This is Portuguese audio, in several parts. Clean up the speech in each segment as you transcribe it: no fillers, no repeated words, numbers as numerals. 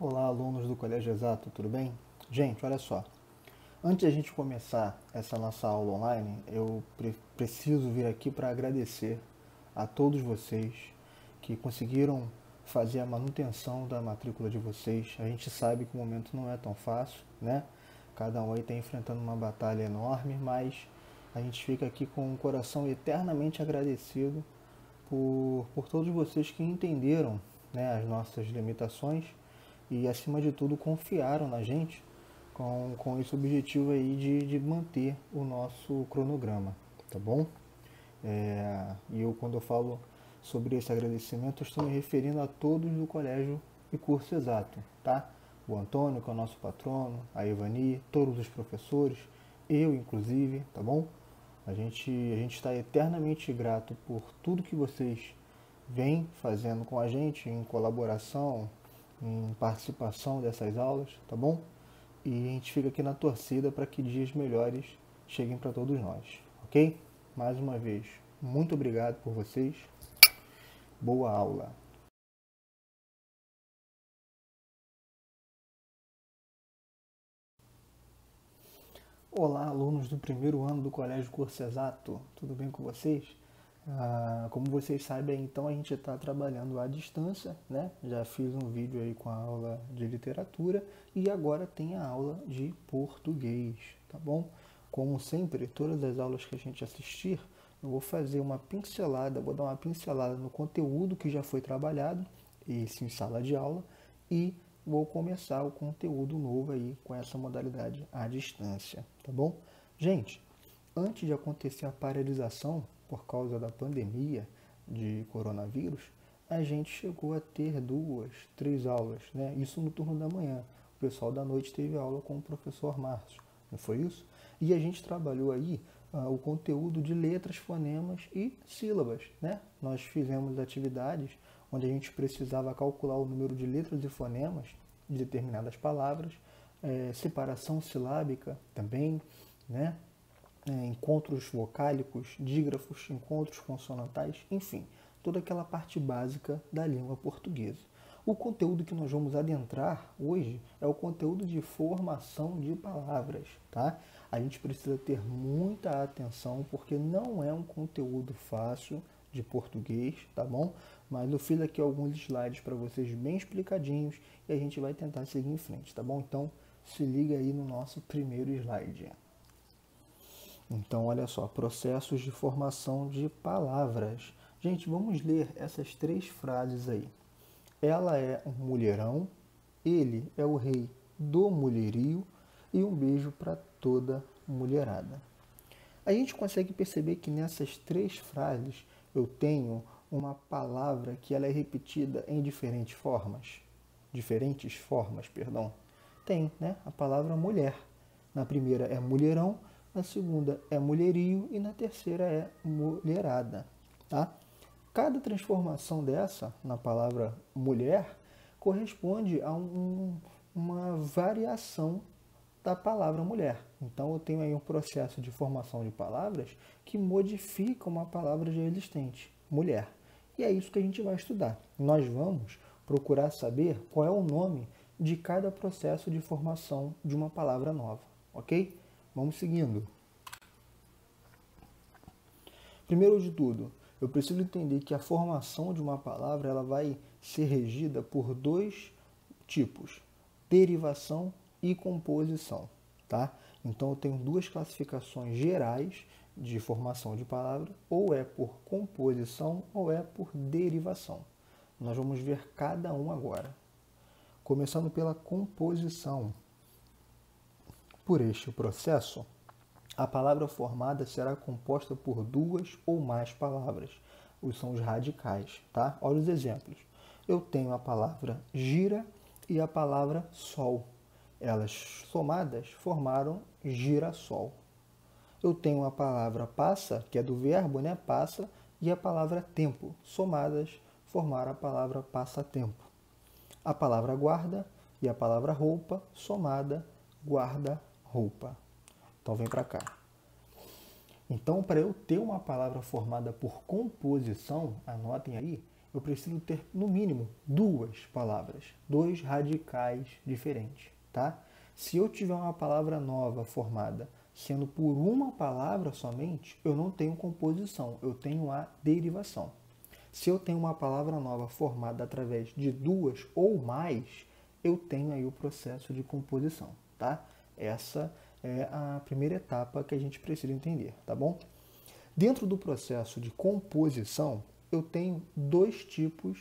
Olá, alunos do Colégio Exato, tudo bem? Gente, olha só. Antes de a gente começar essa nossa aula online, eu preciso vir aqui para agradecer a todos vocês que conseguiram fazer a manutenção da matrícula de vocês. A gente sabe que o momento não é tão fácil, né? Cada um aí está enfrentando uma batalha enorme, mas a gente fica aqui com o coração eternamente agradecido por todos vocês que entenderam, né, as nossas limitações e, acima de tudo, confiaram na gente com esse objetivo aí de manter o nosso cronograma, tá bom? Quando eu falo sobre esse agradecimento, eu estou me referindo a todos do Colégio e Curso Exato, tá? O Antônio, que é o nosso patrono, a Ivani, todos os professores, eu inclusive, tá bom? A gente está eternamente grato por tudo que vocês vêm fazendo com a gente em colaboração, em participação dessas aulas, tá bom? E a gente fica aqui na torcida para que dias melhores cheguem para todos nós, ok? Mais uma vez, muito obrigado por vocês. Boa aula! Olá, alunos do primeiro ano do Colégio Curso Exato, tudo bem com vocês? Como vocês sabem, então a gente está trabalhando à distância, né? Já fiz um vídeo aí com a aula de literatura e agora tem a aula de português, tá bom? Como sempre, todas as aulas que a gente assistir, eu vou fazer uma pincelada, vou dar uma pincelada no conteúdo que já foi trabalhado, isso em sala de aula, e vou começar o conteúdo novo aí com essa modalidade à distância, tá bom? Gente, antes de acontecer a paralisação por causa da pandemia de coronavírus, a gente chegou a ter 2, 3 aulas, né? Isso no turno da manhã. O pessoal da noite teve aula com o professor Márcio, não foi isso? E a gente trabalhou aí o conteúdo de letras, fonemas e sílabas, né? Nós fizemos atividades onde a gente precisava calcular o número de letras e fonemas de determinadas palavras, separação silábica também, né? Encontros vocálicos, dígrafos, encontros consonantais, enfim, toda aquela parte básica da língua portuguesa. O conteúdo que nós vamos adentrar hoje é o conteúdo de formação de palavras, tá? A gente precisa ter muita atenção porque não é um conteúdo fácil de português, tá bom? Mas eu fiz aqui alguns slides para vocês bem explicadinhos e a gente vai tentar seguir em frente, tá bom? Então, se liga aí no nosso primeiro slide. Então, olha só, processos de formação de palavras. Gente, vamos ler essas 3 frases aí. Ela é um mulherão, ele é o rei do mulherio e um beijo para toda mulherada. A gente consegue perceber que nessas 3 frases eu tenho uma palavra que ela é repetida em diferentes formas. Diferentes formas, perdão. Tem, né? A palavra mulher. Na primeira é mulherão, na segunda é mulherio e na terceira é mulherada, tá? Cada transformação dessa na palavra mulher corresponde a uma variação da palavra mulher. Então eu tenho aí um processo de formação de palavras que modifica uma palavra já existente, mulher. E é isso que a gente vai estudar. Nós vamos procurar saber qual é o nome de cada processo de formação de uma palavra nova, ok? Vamos seguindo. Primeiro de tudo, eu preciso entender que a formação de uma palavra ela vai ser regida por 2 tipos, derivação e composição, tá? Então eu tenho 2 classificações gerais de formação de palavra, ou é por composição ou é por derivação. Nós vamos ver cada um agora. Começando pela composição. Por este processo, a palavra formada será composta por 2 ou mais palavras. São os radicais, tá? Olha os exemplos. Eu tenho a palavra gira e a palavra sol. Elas somadas formaram girassol. Eu tenho a palavra passa, que é do verbo, né? Passa, e a palavra tempo. Somadas formaram a palavra passatempo. A palavra guarda e a palavra roupa, somada, guarda-roupa. Então vem para cá. Então, para eu ter uma palavra formada por composição, anotem aí, eu preciso ter, no mínimo, duas palavras, dois radicais diferentes, tá? Se eu tiver uma palavra nova formada sendo por uma palavra somente, eu não tenho composição, eu tenho a derivação. Se eu tenho uma palavra nova formada através de duas ou mais, eu tenho aí o processo de composição, tá? Essa é a primeira etapa que a gente precisa entender, tá bom? Dentro do processo de composição, eu tenho dois tipos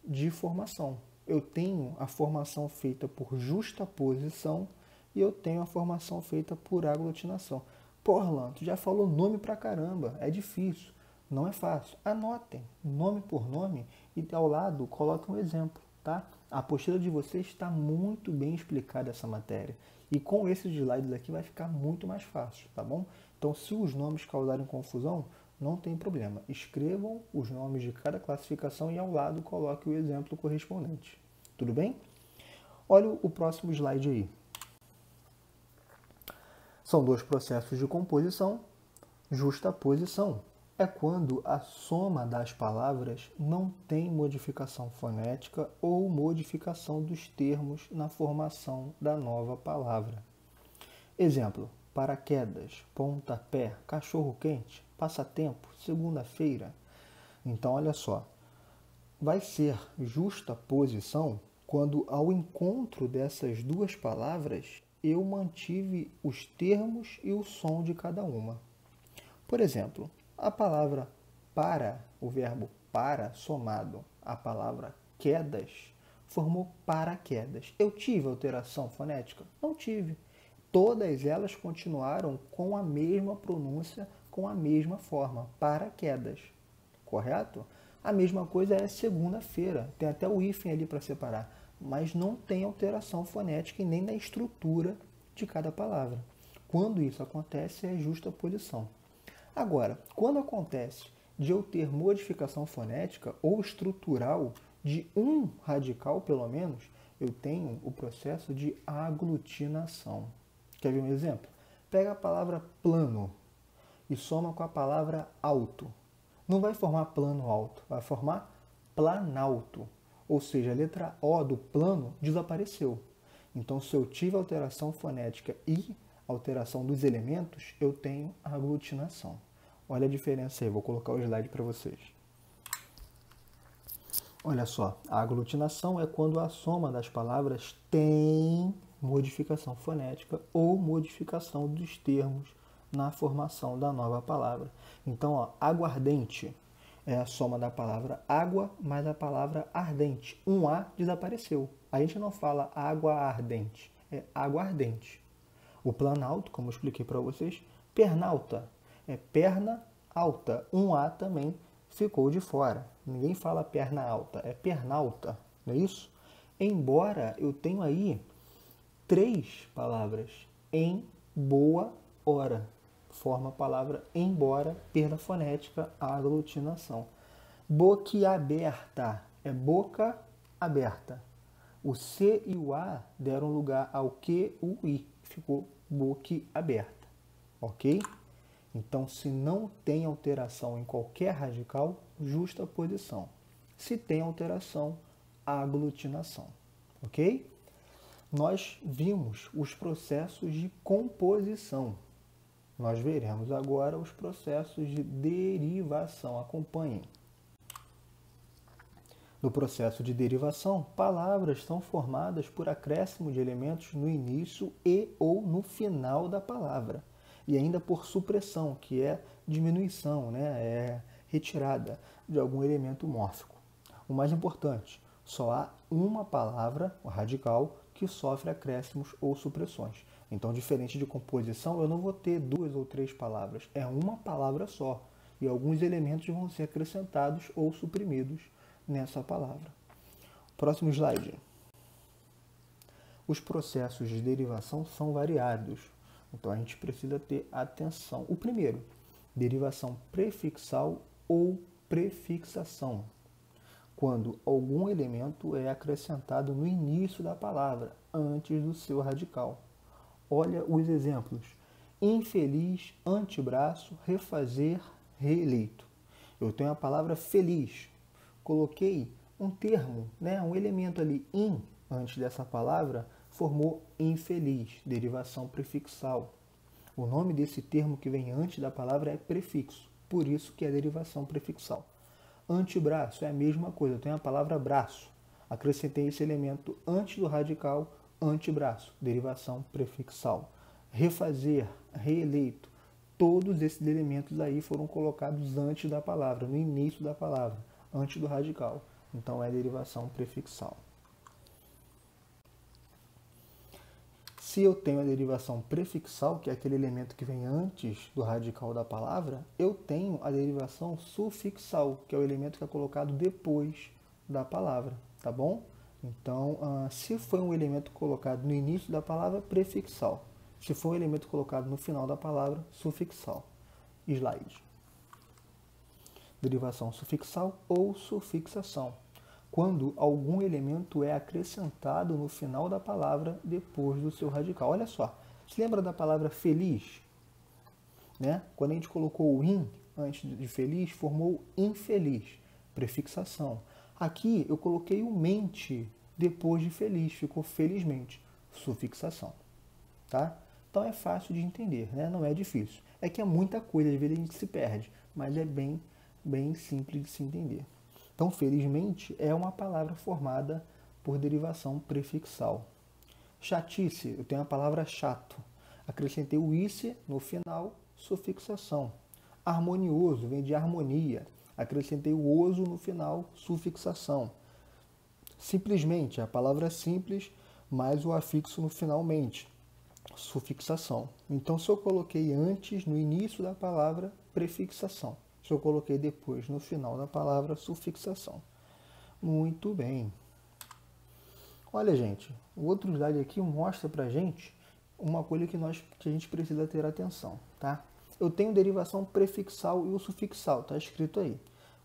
de formação. Eu tenho a formação feita por justaposição e eu tenho a formação feita por aglutinação. Pô, Orlando, tu já falou nome pra caramba, é difícil. Não é fácil. Anotem nome por nome e ao lado coloquem um exemplo, tá? A apostila de vocês está muito bem explicada essa matéria. E com esses slides aqui vai ficar muito mais fácil, tá bom? Então, se os nomes causarem confusão, não tem problema. Escrevam os nomes de cada classificação e ao lado coloque o exemplo correspondente. Tudo bem? Olha o próximo slide aí. São dois processos de composição. Justaposição é quando a soma das palavras não tem modificação fonética ou modificação dos termos na formação da nova palavra. Exemplo: paraquedas, pontapé, cachorro-quente, passatempo, segunda-feira. Então, olha só, vai ser justaposição quando, ao encontro dessas duas palavras, eu mantive os termos e o som de cada uma. Por exemplo, a palavra para, o verbo para, somado à palavra quedas, formou paraquedas. Eu tive alteração fonética? Não tive. Todas elas continuaram com a mesma pronúncia, com a mesma forma, paraquedas. Correto? A mesma coisa é segunda-feira. Tem até o hífen ali para separar. Mas não tem alteração fonética e nem na estrutura de cada palavra. Quando isso acontece, é justaposição. Agora, quando acontece de eu ter modificação fonética ou estrutural de um radical, pelo menos, eu tenho o processo de aglutinação. Quer ver um exemplo? Pega a palavra plano e soma com a palavra alto. Não vai formar plano alto, vai formar planalto. Ou seja, a letra O do plano desapareceu. Então, se eu tive alteração fonética e alteração dos elementos, eu tenho aglutinação. Olha a diferença aí, vou colocar o slide para vocês. Olha só, a aglutinação é quando a soma das palavras tem modificação fonética ou modificação dos termos na formação da nova palavra. Então, ó, aguardente é a soma da palavra água mais a palavra ardente. Um A desapareceu. A gente não fala água ardente, é aguardente. O planalto, como eu expliquei para vocês, pernalta, é perna alta. Um A também ficou de fora. Ninguém fala perna alta, é pernalta, não é isso? Embora eu tenha aí três palavras. Em boa hora. Forma a palavra embora, perda fonética, aglutinação. Boquiaberta é boca aberta. O C e o A deram lugar ao Q, o I. Ficou boquiaberta. Ok? Então, se não tem alteração em qualquer radical, justaposição. Se tem alteração, aglutinação. Ok? Nós vimos os processos de composição. Nós veremos agora os processos de derivação. Acompanhem. No processo de derivação, palavras são formadas por acréscimo de elementos no início e ou no final da palavra. E ainda por supressão, que é diminuição, né? É retirada de algum elemento mórfico. O mais importante, só há uma palavra, o radical, que sofre acréscimos ou supressões. Então, diferente de composição, eu não vou ter duas ou três palavras. É uma palavra só. E alguns elementos vão ser acrescentados ou suprimidos nessa palavra. Próximo slide. Os processos de derivação são variados. Então, a gente precisa ter atenção. O primeiro, derivação prefixal ou prefixação. Quando algum elemento é acrescentado no início da palavra, antes do seu radical. Olha os exemplos. Infeliz, antebraço, refazer, reeleito. Eu tenho a palavra feliz. coloquei um termo, né, um elemento ali, in, antes dessa palavra, formou infeliz, derivação prefixal. O nome desse termo que vem antes da palavra é prefixo, por isso que é derivação prefixal. Antebraço é a mesma coisa, eu tenho a palavra braço, acrescentei esse elemento antes do radical, antebraço, derivação prefixal. Refazer, reeleito, todos esses elementos aí foram colocados antes da palavra, no início da palavra, antes do radical. Então é derivação prefixal. Se eu tenho a derivação prefixal, que é aquele elemento que vem antes do radical da palavra, eu tenho a derivação sufixal, que é o elemento que é colocado depois da palavra, tá bom? Então, se foi um elemento colocado no início da palavra, prefixal. Se for um elemento colocado no final da palavra, sufixal. Slide. Derivação sufixal ou sufixação. Quando algum elemento é acrescentado no final da palavra depois do seu radical. Olha só, se lembra da palavra feliz? Né? Quando a gente colocou o in antes de feliz, formou infeliz, prefixação. Aqui eu coloquei o mente depois de feliz, ficou felizmente, sufixação. Tá? Então é fácil de entender, né? Não é difícil. É que é muita coisa, às vezes a gente se perde, mas é bem simples de se entender. Então, felizmente, é uma palavra formada por derivação prefixal. Chatice, eu tenho a palavra chato. Acrescentei o ice no final, sufixação. Harmonioso, vem de harmonia. Acrescentei o oso no final, sufixação. Simplesmente, a palavra simples, mais o afixo no finalmente, sufixação. Então, se eu coloquei antes, no início da palavra, prefixação. Se eu coloquei depois, no final da palavra, sufixação. Muito bem. Olha, gente, o outro slide aqui mostra pra gente uma coisa que a gente precisa ter atenção, tá? Eu tenho derivação prefixal e o sufixal, tá escrito aí.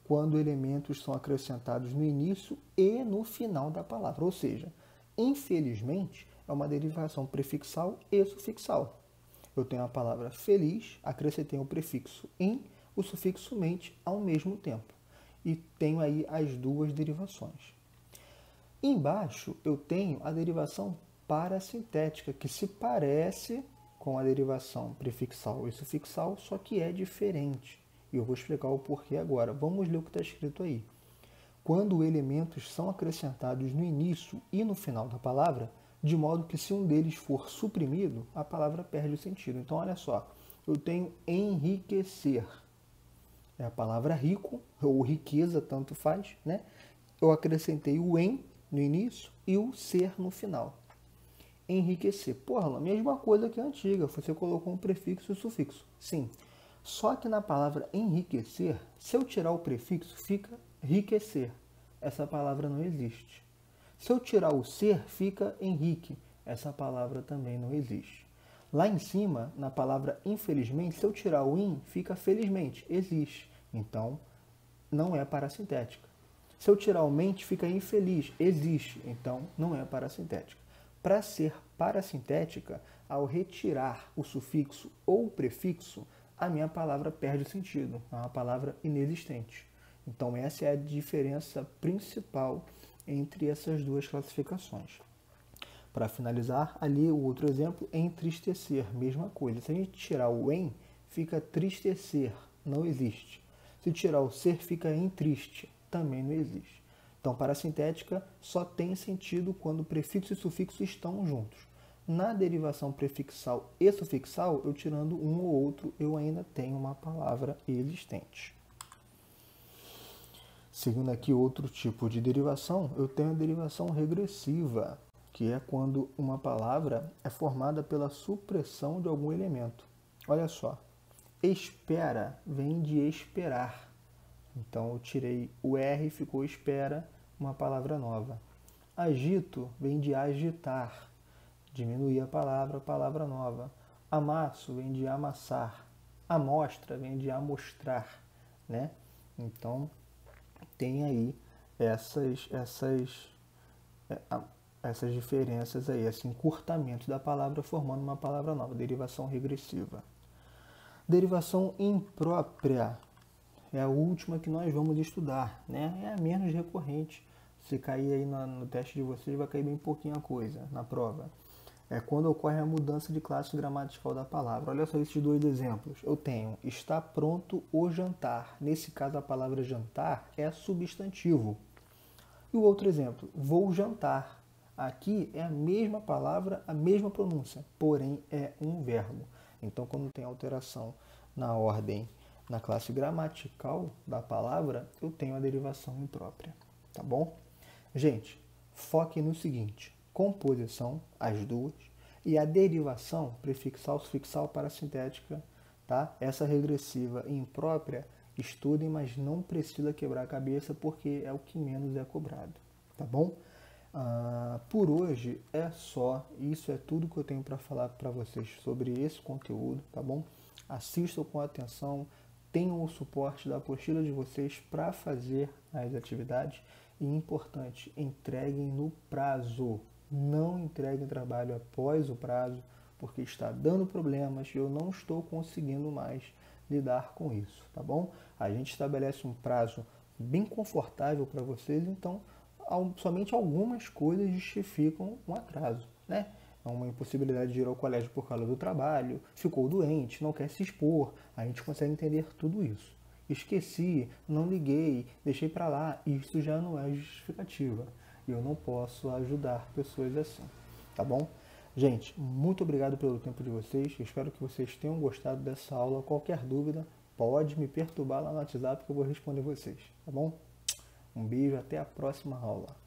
Quando elementos são acrescentados no início e no final da palavra. Ou seja, infelizmente, é uma derivação prefixal e sufixal. Eu tenho a palavra feliz, acrescentei o prefixo in, o sufixo mente ao mesmo tempo. E tenho aí as duas derivações. Embaixo eu tenho a derivação parasintética, que se parece com a derivação prefixal e sufixal, só que é diferente. E eu vou explicar o porquê agora. Vamos ler o que está escrito aí. Quando elementos são acrescentados no início e no final da palavra, de modo que se um deles for suprimido, a palavra perde o sentido. Então, olha só, eu tenho enriquecer. É a palavra rico, ou riqueza, tanto faz, né? Eu acrescentei o em no início e o ser no final. Enriquecer. Porra, a mesma coisa que a antiga, você colocou um prefixo e um sufixo. Sim. Só que na palavra enriquecer, se eu tirar o prefixo, fica enriquecer. Essa palavra não existe. Se eu tirar o ser, fica Henrique. Essa palavra também não existe. Lá em cima, na palavra infelizmente, se eu tirar o in, fica felizmente. Existe. Então, não é parasintética. Se eu tirar o mente, fica infeliz. Existe. Então, não é parasintética. Para ser parasintética, ao retirar o sufixo ou o prefixo, a minha palavra perde o sentido. É uma palavra inexistente. Então, essa é a diferença principal entre essas duas classificações. Para finalizar, ali o outro exemplo, entristecer, mesma coisa. Se a gente tirar o em, fica tristecer, não existe. Se tirar o ser, fica entriste, também não existe. Então, parasintética só tem sentido quando o prefixo e sufixo estão juntos. Na derivação prefixal e sufixal, eu tirando um ou outro, eu ainda tenho uma palavra existente. Seguindo aqui outro tipo de derivação, eu tenho a derivação regressiva, que é quando uma palavra é formada pela supressão de algum elemento. Olha só, espera vem de esperar. Então eu tirei o R e ficou espera, uma palavra nova. Agito vem de agitar, diminuir a palavra nova. Amasso vem de amassar. Amostra vem de amostrar, né? Então tem aí essas diferenças aí, esse encurtamento da palavra formando uma palavra nova, derivação regressiva. Derivação imprópria. é a última que nós vamos estudar, né? É a menos recorrente. Se cair aí no teste de vocês, vai cair bem pouquinho a coisa na prova. É quando ocorre a mudança de classe gramatical da palavra. Olha só esses dois exemplos. Eu tenho está pronto o jantar. Nesse caso, a palavra jantar é substantivo. E o outro exemplo, vou jantar. Aqui é a mesma palavra, a mesma pronúncia, porém é um verbo. Então, quando tem alteração na ordem, na classe gramatical da palavra, eu tenho a derivação imprópria, tá bom? Gente, foquem no seguinte, composição, as duas, e a derivação, prefixal, sufixal, parasintética, tá? Essa regressiva e imprópria, estudem, mas não precisa quebrar a cabeça, porque é o que menos é cobrado, tá bom? Por hoje é só, isso é tudo que eu tenho para falar para vocês sobre esse conteúdo, tá bom? Assistam com atenção, tenham o suporte da apostila de vocês para fazer as atividades e, importante, entreguem no prazo, não entreguem trabalho após o prazo, porque está dando problemas e eu não estou conseguindo mais lidar com isso, tá bom? A gente estabelece um prazo bem confortável para vocês, então somente algumas coisas justificam um atraso, né? Uma impossibilidade de ir ao colégio por causa do trabalho, ficou doente, não quer se expor, a gente consegue entender tudo isso. Esqueci, não liguei, deixei para lá, isso já não é justificativa. Eu não posso ajudar pessoas assim, tá bom? Gente, muito obrigado pelo tempo de vocês, eu espero que vocês tenham gostado dessa aula. Qualquer dúvida, pode me perturbar lá no WhatsApp que eu vou responder vocês, tá bom? Um beijo, até a próxima aula.